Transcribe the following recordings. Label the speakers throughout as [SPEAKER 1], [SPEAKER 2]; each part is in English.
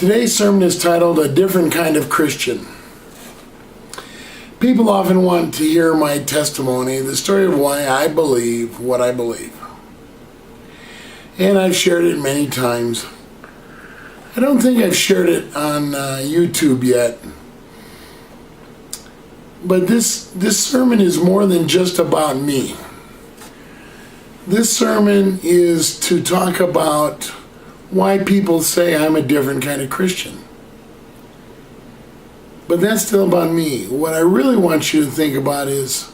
[SPEAKER 1] Today's sermon is titled A Different Kind of Christian. People often want to hear my testimony, the story of why I believe what I believe. And I've shared it many times. I don't think I've shared it on YouTube yet. But this sermon is more than just about me. This sermon is to talk about why people say I'm a different kind of Christian. But that's still about me. What I really want you to think about is,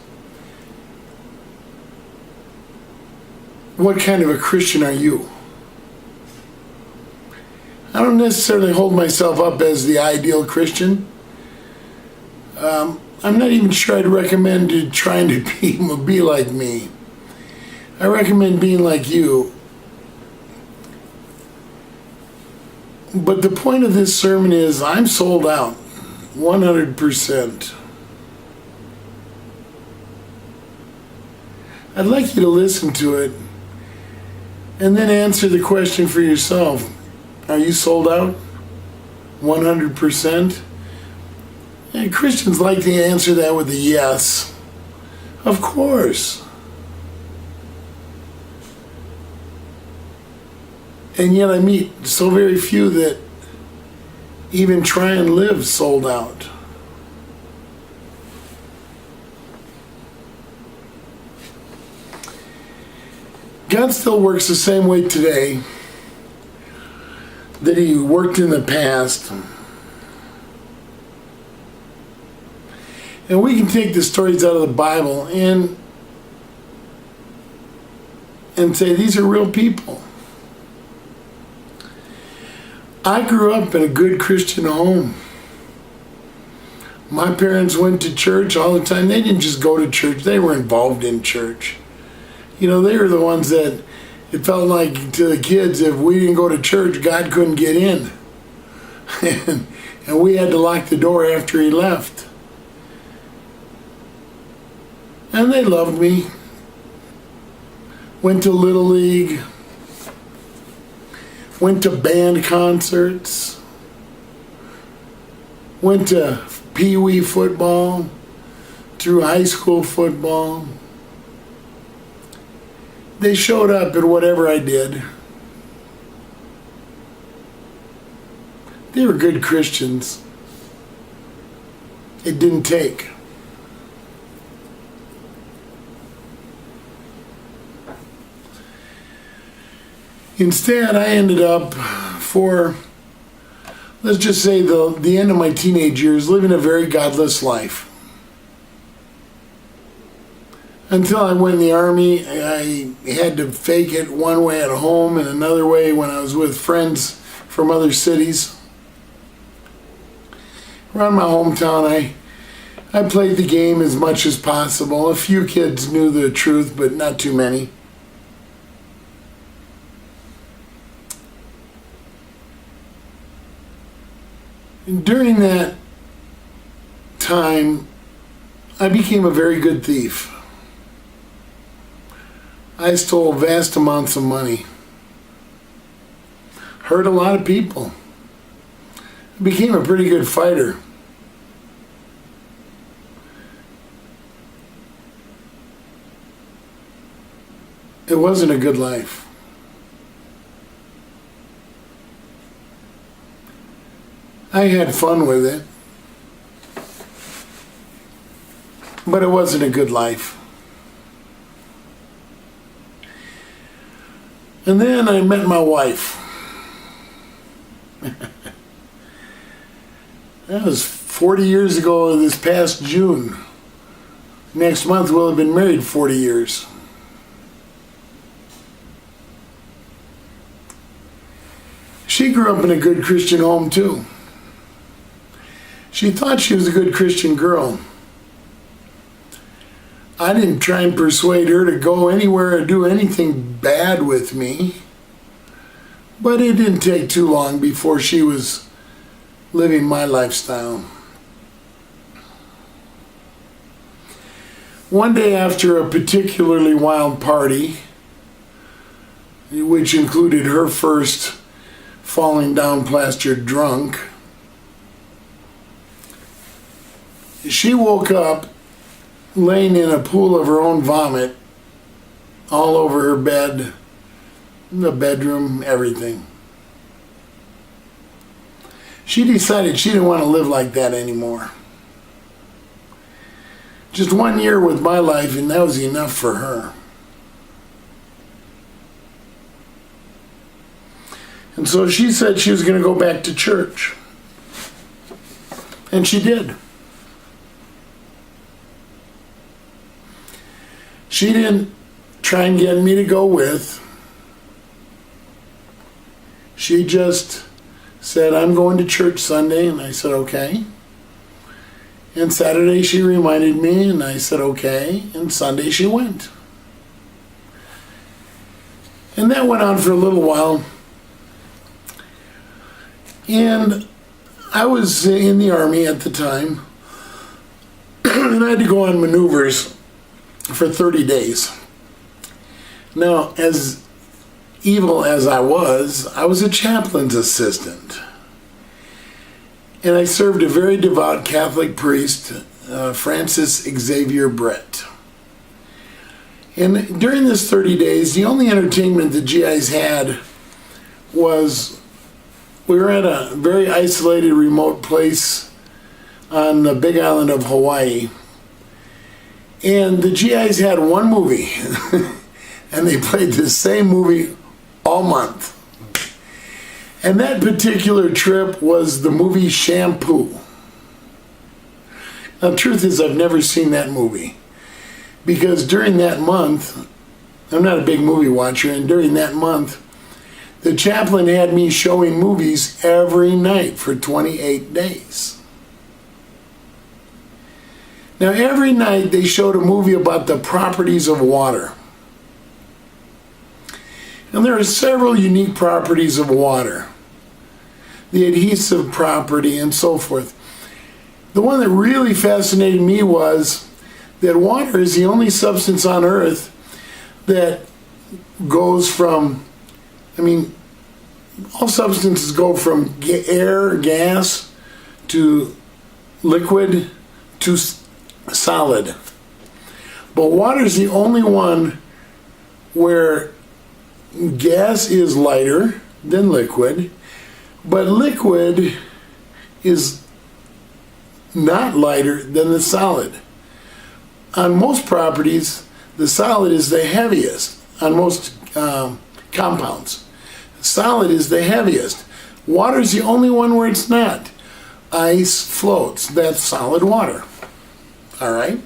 [SPEAKER 1] what kind of a Christian are you? I don't necessarily hold myself up as the ideal Christian. I'm not even sure I'd recommend trying to be like me. I recommend being like you. But the point of this sermon is I'm sold out, 100%. I'd like you to listen to it and then answer the question for yourself. Are you sold out? 100%? And Christians like to answer that with a yes. Of course. And yet I meet so very few that even try and live sold out. God still works the same way today that He worked in the past. And we can take the stories out of the Bible and say these are real people. I grew up in a good Christian home. My parents went to church all the time. They didn't just go to church, they were involved in church. You know, they were the ones that it felt like to the kids, if we didn't go to church, God couldn't get in. and we had to lock the door after He left. And they loved me. Went to Little League. Went to band concerts, went to Pee Wee football, through high school football. They showed up at whatever I did. They were good Christians. It didn't take. Instead, I ended up for, let's just say, the end of my teenage years, living a very godless life. Until I went in the Army, I had to fake it one way at home and another way when I was with friends from other cities. Around my hometown, I played the game as much as possible. A few kids knew the truth, but not too many. During that time, I became a very good thief. I stole vast amounts of money. Hurt a lot of people. I became a pretty good fighter. It wasn't a good life. I had fun with it, but it wasn't a good life. And then I met my wife. That was 40 years ago this past June. Next month we'll have been married 40 years. She grew up in a good Christian home too. She thought she was a good Christian girl. I didn't try and persuade her to go anywhere or do anything bad with me. But it didn't take too long before she was living my lifestyle. One day after a particularly wild party, which included her first falling down plastered drunk. She woke up laying in a pool of her own vomit all over her bed, the bedroom, everything. She decided she didn't want to live like that anymore. Just 1 year with my life, and that was enough for her. And so she said she was going to go back to church. And she did. She didn't try and get me to go with. She just said, I'm going to church Sunday, and I said, okay. And Saturday she reminded me, and I said, okay. And Sunday she went. And that went on for a little while. And I was in the Army at the time, and I had to go on maneuvers for 30 days. Now, as evil as I was a chaplain's assistant. And I served a very devout Catholic priest, Francis Xavier Brett. And during this 30 days, the only entertainment the GIs had was, we were at a very isolated, remote place on the big island of Hawaii. And the GIs had one movie, and they played the same movie all month. And that particular trip was the movie Shampoo. Now, the truth is, I've never seen that movie, because during that month, I'm not a big movie watcher, and during that month, the chaplain had me showing movies every night for 28 days. Now, every night they showed a movie about the properties of water. And there are several unique properties of water. The adhesive property and so forth. The one that really fascinated me was that water is the only substance on Earth that goes from, all substances go from air, gas, to liquid, to solid. But water is the only one where gas is lighter than liquid, but liquid is not lighter than the solid. On most properties, the solid is the heaviest. On most compounds, solid is the heaviest. Water is the only one where it's not. Ice floats. That's solid water. All right?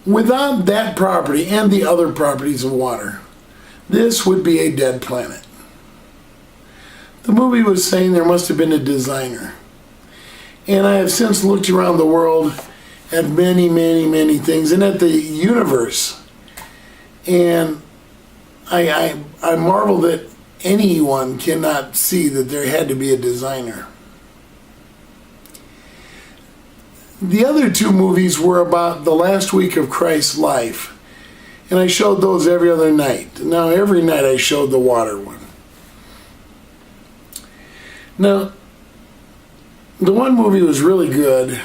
[SPEAKER 1] Without that property and the other properties of water, this would be a dead planet. The movie was saying there must have been a designer. And I have since looked around the world at many, many, many things, and at the universe. And I marvel that anyone cannot see that there had to be a designer. The other two movies were about the last week of Christ's life. And I showed those every other night. Now, every night I showed the water one. Now, the one movie was really good,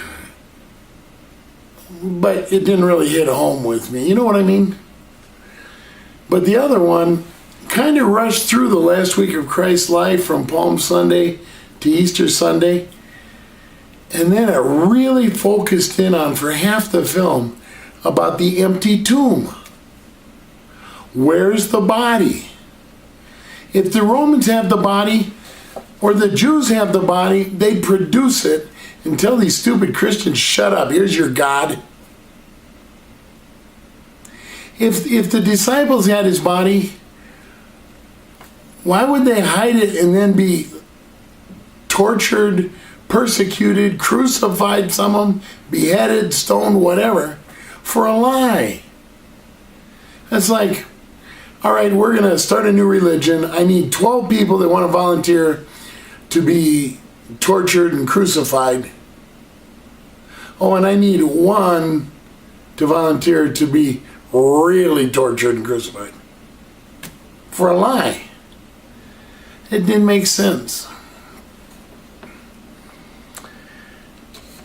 [SPEAKER 1] but it didn't really hit home with me. You know what I mean? But the other one kind of rushed through the last week of Christ's life from Palm Sunday to Easter Sunday. And then it really focused in on, for half the film, about the empty tomb. Where's the body? If the Romans have the body, or the Jews have the body, they'd produce it and tell these stupid Christians, shut up, here's your God. If the disciples had his body, why would they hide it and then be tortured, persecuted, crucified, some of them, beheaded, stoned, whatever, for a lie? That's like, all right, we're going to start a new religion. I need 12 people that want to volunteer to be tortured and crucified. Oh, and I need one to volunteer to be really tortured and crucified. For a lie. It didn't make sense.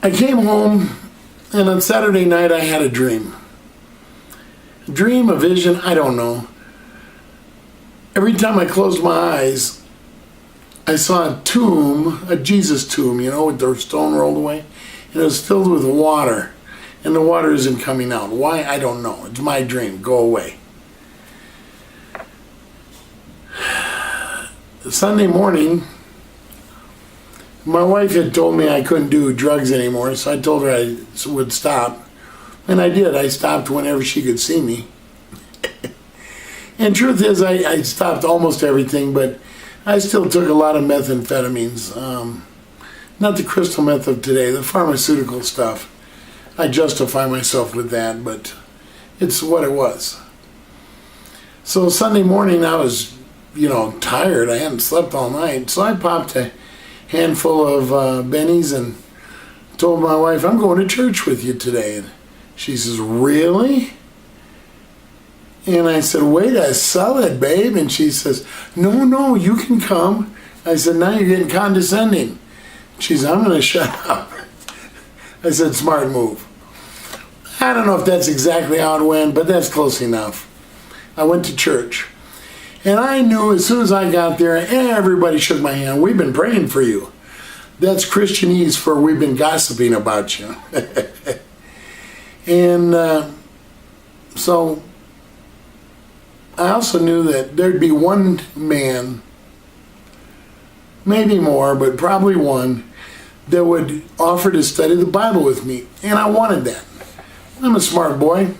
[SPEAKER 1] I came home, and on Saturday night I had a dream. A dream, a vision, I don't know. Every time I closed my eyes, I saw a tomb, a Jesus tomb, with the stone rolled away, and it was filled with water, and the water isn't coming out. Why? I don't know. It's my dream. Go away. Sunday morning, my wife had told me I couldn't do drugs anymore, so I told her I would stop. And I did. I stopped whenever she could see me. And truth is, I stopped almost everything, but I still took a lot of methamphetamines. Not the crystal meth of today, the pharmaceutical stuff. I justify myself with that, but it's what it was. So Sunday morning I was, tired. I hadn't slept all night. So I popped a handful of bennies and told my wife, I'm going to church with you today. And she says, really? And I said, wait a solid, babe. And she says, no, you can come. I said, now you're getting condescending. She said, I'm going to shut up. I said, smart move. I don't know if that's exactly how it went, but that's close enough. I went to church. And I knew as soon as I got there, everybody shook my hand. We've been praying for you. That's Christianese for we've been gossiping about you. And so I also knew that there'd be one man, maybe more, but probably one, that would offer to study the Bible with me. And I wanted that. I'm a smart boy.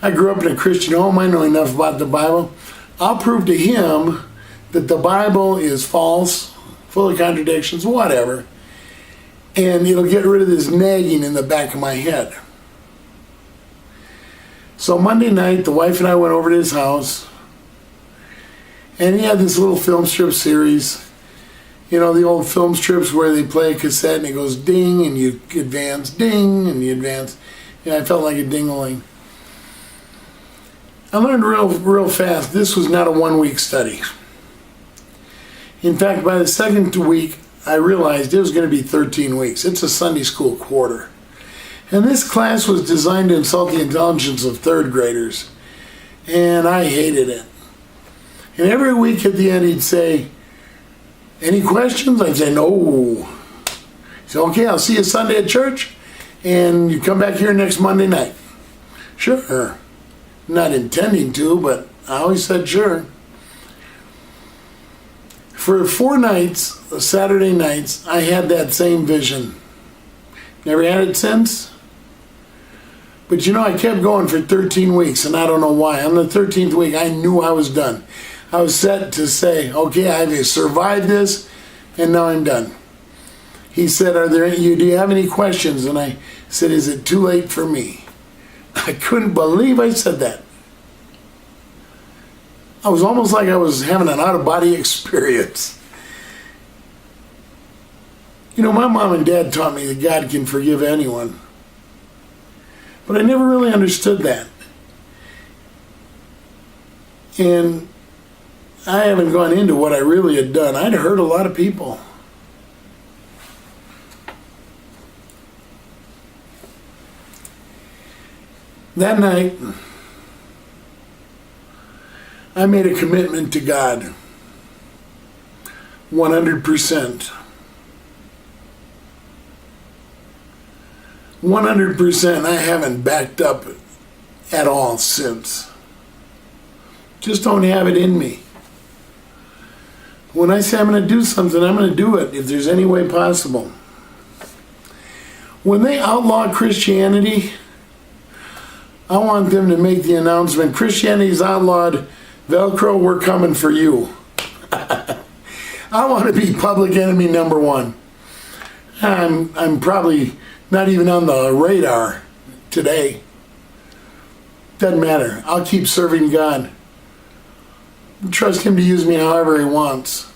[SPEAKER 1] I grew up in a Christian home. I know enough about the Bible. I'll prove to him that the Bible is false, full of contradictions, whatever. And it'll get rid of this nagging in the back of my head. So Monday night, the wife and I went over to his house. And he had this little film strip series. The old film strips where they play a cassette and it goes ding and you advance, ding and you advance. I felt like a ding-a-ling. I learned real fast this was not a 1-week study. In fact, by the second week, I realized it was going to be 13 weeks. It's a Sunday school quarter. And this class was designed to insult the intelligence of third graders. And I hated it. And every week at the end, he'd say, any questions? I'd say, no. He'd say, okay, I'll see you Sunday at church. And you come back here next Monday night. Sure. Not intending to, but I always said sure. For 4 nights, Saturday nights, I had that same vision. Never had it since. But I kept going for 13 weeks, and I don't know why. On the 13th week, I knew I was done. I was set to say, okay, I've survived this, and now I'm done. He said, do you have any questions? And I said, is it too late for me? I couldn't believe I said that. I was almost like I was having an out-of-body experience. My mom and dad taught me that God can forgive anyone. But I never really understood that. And I haven't gone into what I really had done. I'd hurt a lot of people. That night, I made a commitment to God, 100%. 100%. I haven't backed up at all since. Just don't have it in me. When I say I'm going to do something, I'm going to do it if there's any way possible. When they outlaw Christianity, I want them to make the announcement, Christianity's outlawed, Velcro, we're coming for you. I want to be public enemy number 1. I'm probably not even on the radar today. Doesn't matter. I'll keep serving God. Trust Him to use me however He wants.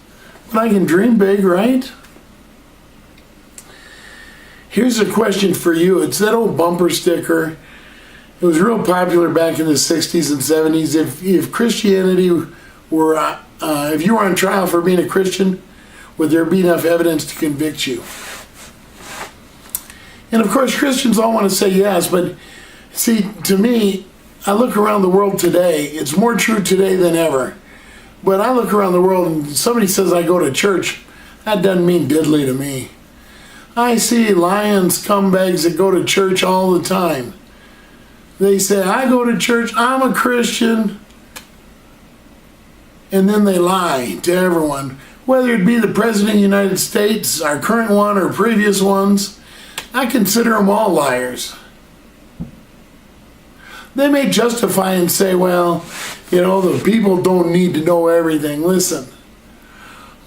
[SPEAKER 1] But I can dream big, right? Here's a question for you. It's that old bumper sticker. It was real popular back in the 60s and 70s. If Christianity were if you were on trial for being a Christian, would there be enough evidence to convict you? And of course, Christians all want to say yes, but see, to me, I look around the world today, it's more true today than ever. But I look around the world and somebody says I go to church, that doesn't mean diddly to me. I see lying scumbags that go to church all the time. They say, I go to church, I'm a Christian. And then they lie to everyone, whether it be the President of the United States, our current one, or previous ones. I consider them all liars. They may justify and say, well, the people don't need to know everything. Listen,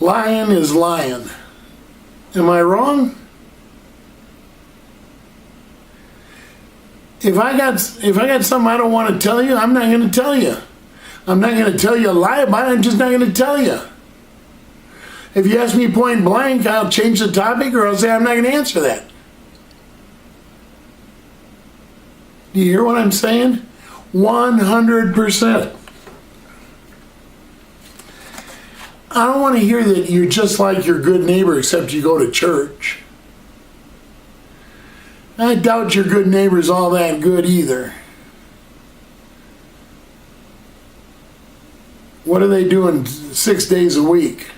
[SPEAKER 1] lying is lying. Am I wrong? If I got something I don't want to tell you, I'm not going to tell you. I'm not going to tell you a lie about it. I'm just not going to tell you. If you ask me point blank, I'll change the topic, or I'll say I'm not going to answer that. Do you hear what I'm saying? 100%. I don't want to hear that you're just like your good neighbor except you go to church. I doubt your good neighbor's all that good either. What are they doing 6 days a week?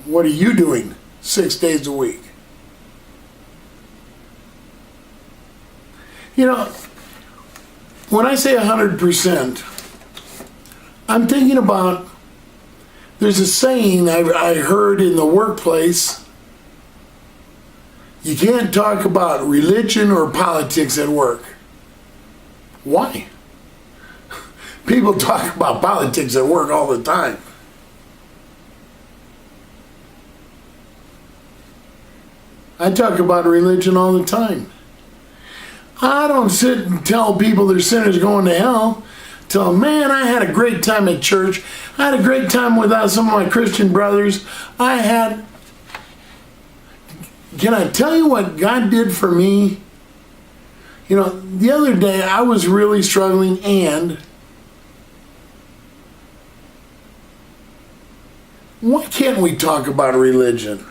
[SPEAKER 1] What are you doing 6 days a week? When I say 100%, I'm thinking about, there's a saying I heard in the workplace, you can't talk about religion or politics at work. Why? People talk about politics at work all the time. I talk about religion all the time. I don't sit and tell people they're sinners going to hell. Tell them, man, I had a great time at church. I had a great time with some of my Christian brothers. Can I tell you what God did for me? The other day I was really struggling, and why can't we talk about religion?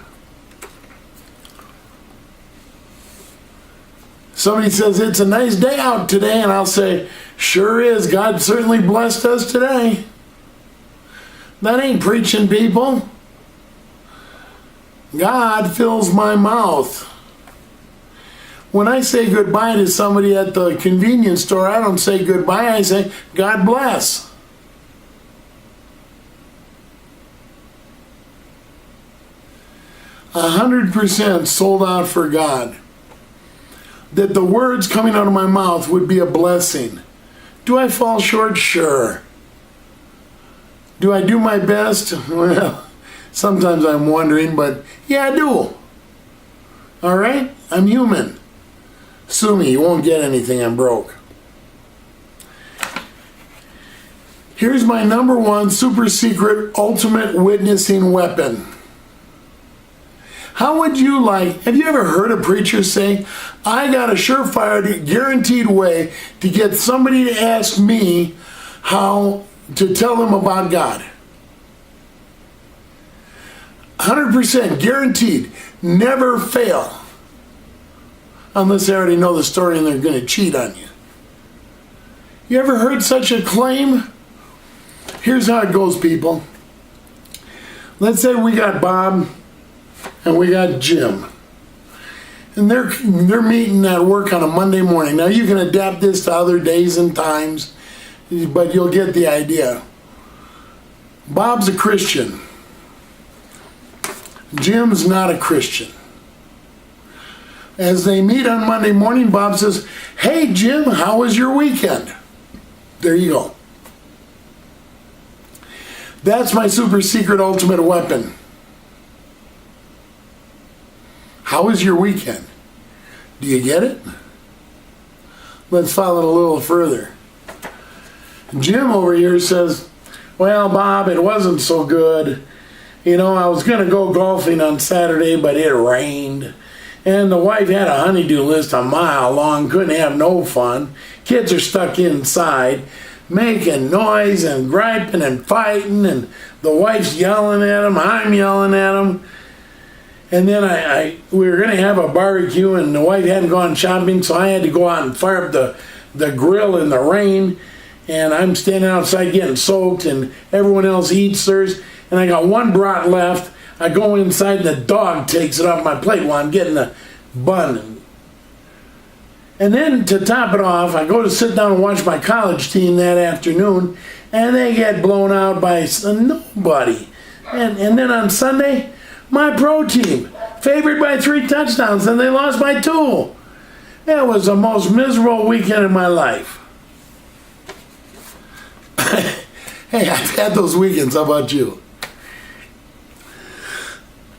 [SPEAKER 1] Somebody says, it's a nice day out today, and I'll say, sure is. God certainly blessed us today. That ain't preaching, people. God fills my mouth. When I say goodbye to somebody at the convenience store, I don't say goodbye, I say, God bless. A 100% sold out for God. That the words coming out of my mouth would be a blessing. Do I fall short? Sure. Do I do my best? Well, sometimes I'm wondering, but yeah, I do. All right? I'm human. Sue me, you won't get anything, I'm broke. Here's my number one super secret ultimate witnessing weapon. How would you have you ever heard a preacher say, I got a surefire, guaranteed way to get somebody to ask me how to tell them about God? 100% guaranteed, never fail. Unless they already know the story and they're going to cheat on you. You ever heard such a claim? Here's how it goes, people. Let's say we got Bob and we got Jim. And they're meeting at work on a Monday morning. Now you can adapt this to other days and times, but you'll get the idea. Bob's a Christian. Jim's not a Christian. As they meet on Monday morning, Bob says, hey Jim, how was your weekend? There you go. That's my super secret ultimate weapon. How was your weekend? Do you get it? Let's follow it a little further. Jim over here says, well, Bob, it wasn't so good. I was going to go golfing on Saturday, but it rained. And the wife had a honey-do list a mile long, couldn't have no fun. Kids are stuck inside. making noise and griping and fighting, and the wife's yelling at him, I'm yelling at him. And then we were going to have a barbecue, and the wife hadn't gone shopping, so I had to go out and fire up the grill in the rain, and I'm standing outside getting soaked, and everyone else eats theirs, and I got one brat left. I go inside, and the dog takes it off my plate while I'm getting the bun. And then to top it off, I go to sit down and watch my college team that afternoon, and they get blown out by nobody. And then on Sunday, my pro team, favored by 3 touchdowns, and they lost by 2. It was the most miserable weekend of my life. Hey, I've had those weekends. How about you?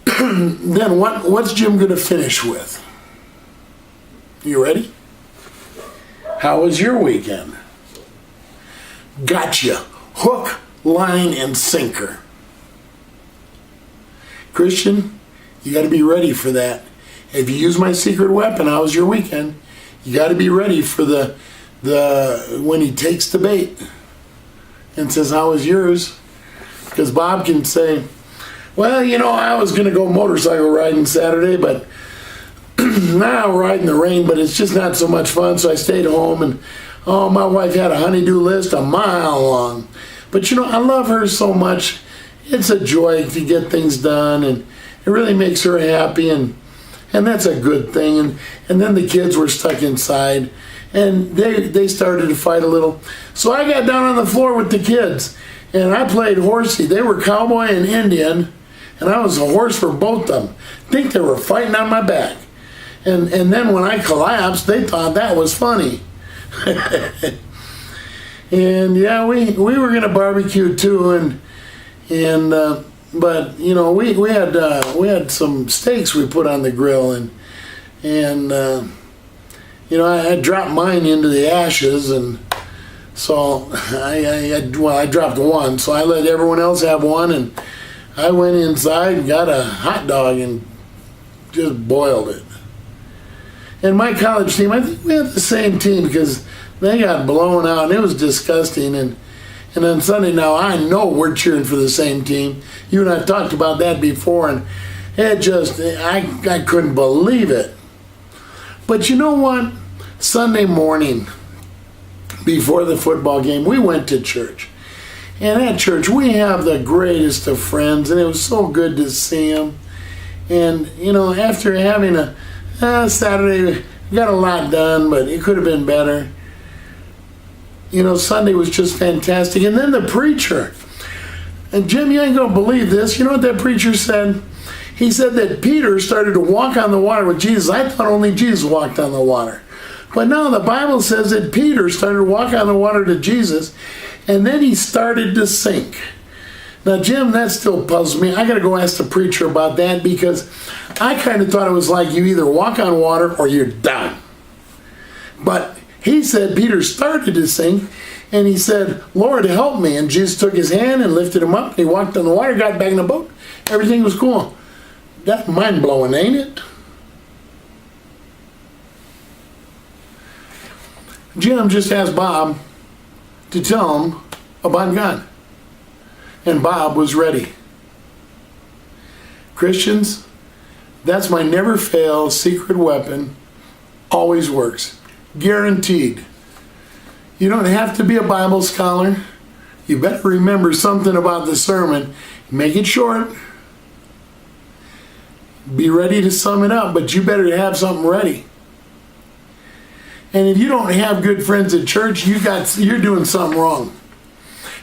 [SPEAKER 1] Then what's Jim going to finish with? You ready? How was your weekend? Gotcha. Hook, line, and sinker. Christian, you got to be ready for that. If you use my secret weapon, how was your weekend? You got to be ready for the when he takes the bait and says, how was yours? Because Bob can say, well, I was going to go motorcycle riding Saturday, but now we're riding the rain, but it's just not so much fun, so I stayed home, and my wife had a honey-do list a mile long. But I love her so much. It's a joy to get things done, and it really makes her happy, and that's a good thing. And then the kids were stuck inside, and they started to fight a little. So I got down on the floor with the kids, and I played horsey. They were cowboy and Indian, and I was a horse for both of them. I think they were fighting on my back. And then when I collapsed, they thought that was funny. And yeah, we were gonna barbecue too, but we had some steaks we put on the grill, and I dropped mine into the ashes, and so I dropped one, so I let everyone else have one, and I went inside and got a hot dog and just boiled it. And my college team, I think we had the same team because they got blown out, and it was disgusting. And on Sunday now, I know we're cheering for the same team. You and I have talked about that before, and it just, I couldn't believe it. But you know what? Sunday morning, before the football game, we went to church. And at church, we have the greatest of friends, and it was so good to see them. And, after having a Saturday, we got a lot done, but it could have been better. Sunday was just fantastic. And then the preacher, and Jim, you ain't going to believe this. You know what that preacher said? He said that Peter started to walk on the water with Jesus. I thought only Jesus walked on the water. But now the Bible says that Peter started to walk on the water to Jesus, and then he started to sink. Now, Jim, that still puzzles me. I got to go ask the preacher about that, because I kind of thought it was like you either walk on water or you're done. But he said Peter started to sink, and he said, Lord, help me. And Jesus took his hand and lifted him up. He walked on the water, got back in the boat. Everything was cool. That's mind-blowing, ain't it? Jim just asked Bob to tell him about God. And Bob was ready. Christians, that's my never-fail secret weapon. Always works. Guaranteed. You don't have to be a Bible scholar. You better remember something about the sermon. Make it short. Be ready to sum it up, but you better have something ready. And if you don't have good friends at church, you're doing something wrong.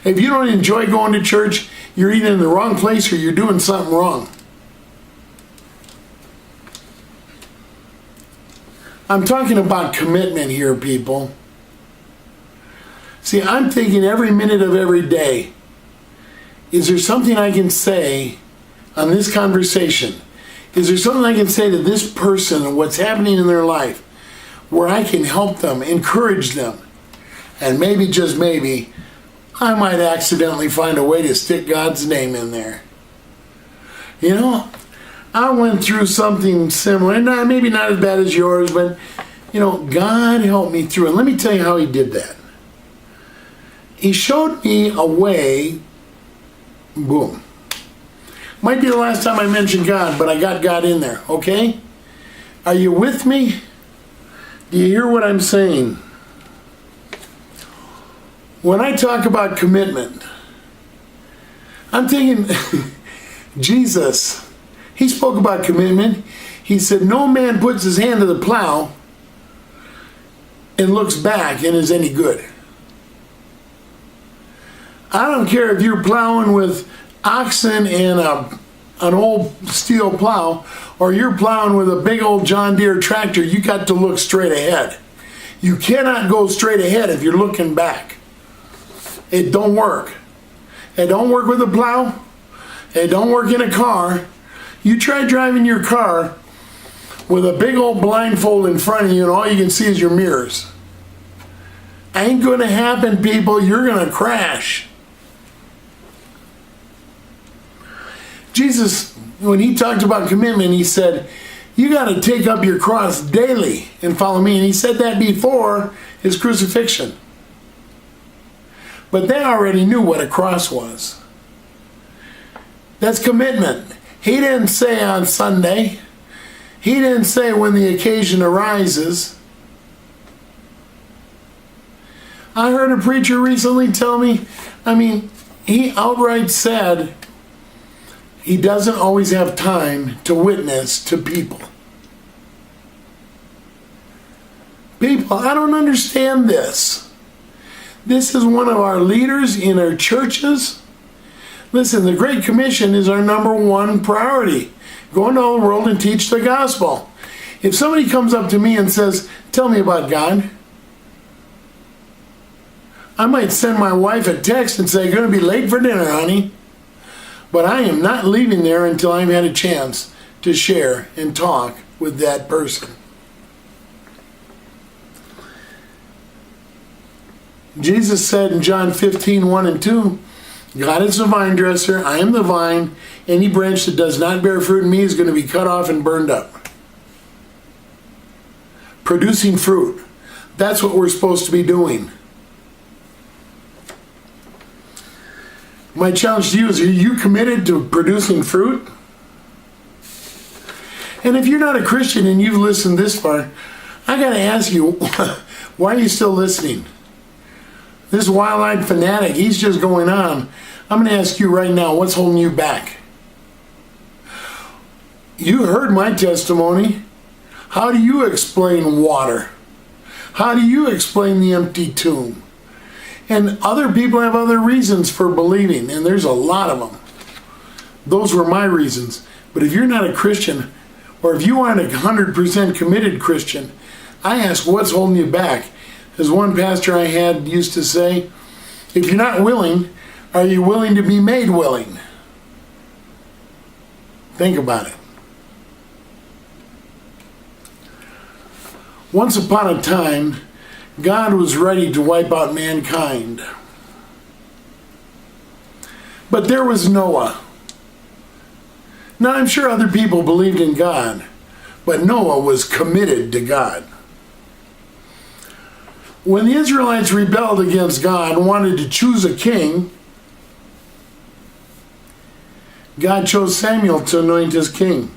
[SPEAKER 1] If you don't enjoy going to church, you're either in the wrong place or you're doing something wrong. I'm talking about commitment here, people. See, I'm thinking every minute of every day, is there something I can say on this conversation? Is there something I can say to this person and what's happening in their life where I can help them, encourage them, and maybe, just maybe, I might accidentally find a way to stick God's name in there. I went through something similar, and maybe not as bad as yours, but, God helped me through. And let me tell you how he did that. He showed me a way, boom. Might be the last time I mentioned God, but I got God in there, okay? Are you with me? Do you hear what I'm saying? When I talk about commitment, I'm thinking, Jesus, he spoke about commitment. He said, no man puts his hand to the plow and looks back and is any good. I don't care if you're plowing with oxen and an old steel plow, or you're plowing with a big old John Deere tractor. You got to look straight ahead. You cannot go straight ahead if you're looking back. It don't work. It don't work with a plow. It don't work in a car. You try driving your car with a big old blindfold in front of you and all you can see is your mirrors. Ain't gonna happen, people. You're gonna crash. Jesus, when he talked about commitment, he said, you got to take up your cross daily and follow me. And he said that before his crucifixion. But they already knew what a cross was. That's commitment. He didn't say on Sunday. He didn't say when the occasion arises. I heard a preacher recently tell me, he outright said, he doesn't always have time to witness to people. People, I don't understand this. This is one of our leaders in our churches. Listen, the Great Commission is our number one priority. Go into all the world and teach the gospel. If somebody comes up to me and says, tell me about God, I might send my wife a text and say, going to be late for dinner, honey. But I am not leaving there until I've had a chance to share and talk with that person. Jesus said in John 15:1 and 2, God is the vine dresser, I am the vine. Any branch that does not bear fruit in me is going to be cut off and burned up. Producing fruit. That's what we're supposed to be doing. My challenge to you is, are you committed to producing fruit? And if you're not a Christian and you've listened this far, I got to ask you, why are you still listening? This wild-eyed fanatic, he's just going on. I'm going to ask you right now, what's holding you back? You heard my testimony. How do you explain water? How do you explain the empty tomb? And other people have other reasons for believing, and there's a lot of them. Those were my reasons. But if you're not a Christian, or if you aren't a 100% committed Christian, I ask, what's holding you back? As one pastor I had used to say, if you're not willing, are you willing to be made willing? Think about it. Once upon a time, God was ready to wipe out mankind. But there was Noah. Now, I'm sure other people believed in God, but Noah was committed to God. When the Israelites rebelled against God and wanted to choose a king, God chose Samuel to anoint his king,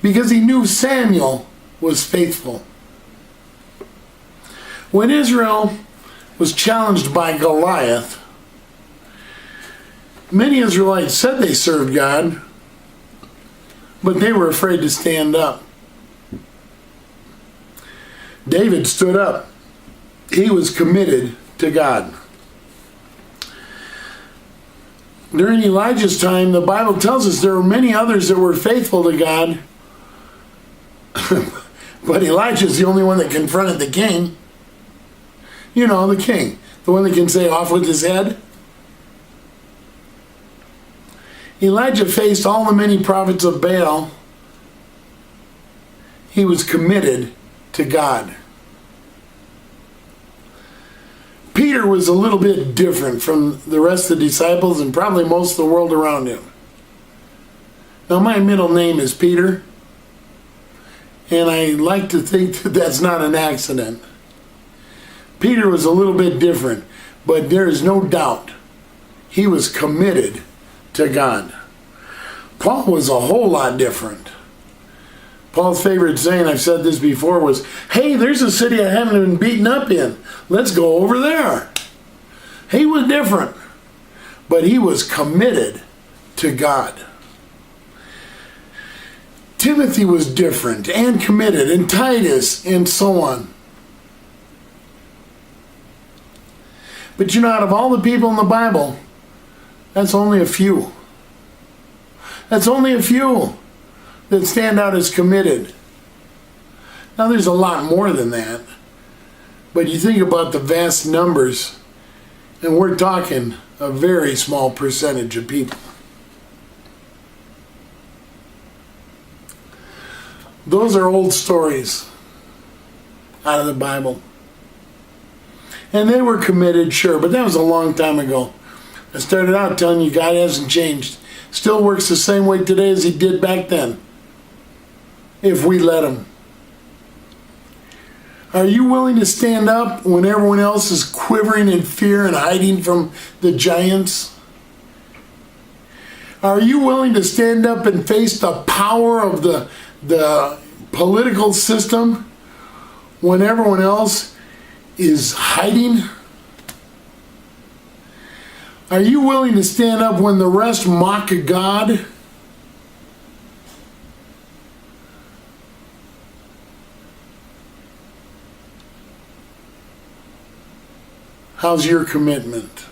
[SPEAKER 1] because he knew Samuel was faithful. When Israel was challenged by Goliath, many Israelites said they served God, but they were afraid to stand up. David stood up. He was committed to God. During Elijah's time, the Bible tells us there were many others that were faithful to God, but Elijah's the only one that confronted the king. You know, the king, the one that can say off with his head. Elijah faced all the many prophets of Baal. He was committed to God. Peter was a little bit different from the rest of the disciples and probably most of the world around him. Now, my middle name is Peter, and I like to think that that's not an accident. Peter was a little bit different. But there is no doubt he was committed to God. Paul was a whole lot different. Paul's favorite saying, I've said this before, was, hey, there's a city I haven't been beaten up in. Let's go over there. He was different, but he was committed to God. Timothy was different and committed, and Titus, and so on. But you know, out of all the people in the Bible, that's only a few. That's only a few that stand out as committed. Now there's a lot more than that. But you think about the vast numbers, and we're talking a very small percentage of people. Those are old stories out of the Bible. And they were committed, sure, but that was a long time ago. I started out telling you God hasn't changed. Still works the same way today as he did back then, if we let him. Are you willing to stand up when everyone else is quivering in fear and hiding from the giants? Are you willing to stand up and face the power of the political system when everyone else is hiding? Are you willing to stand up when the rest mock God? How's your commitment?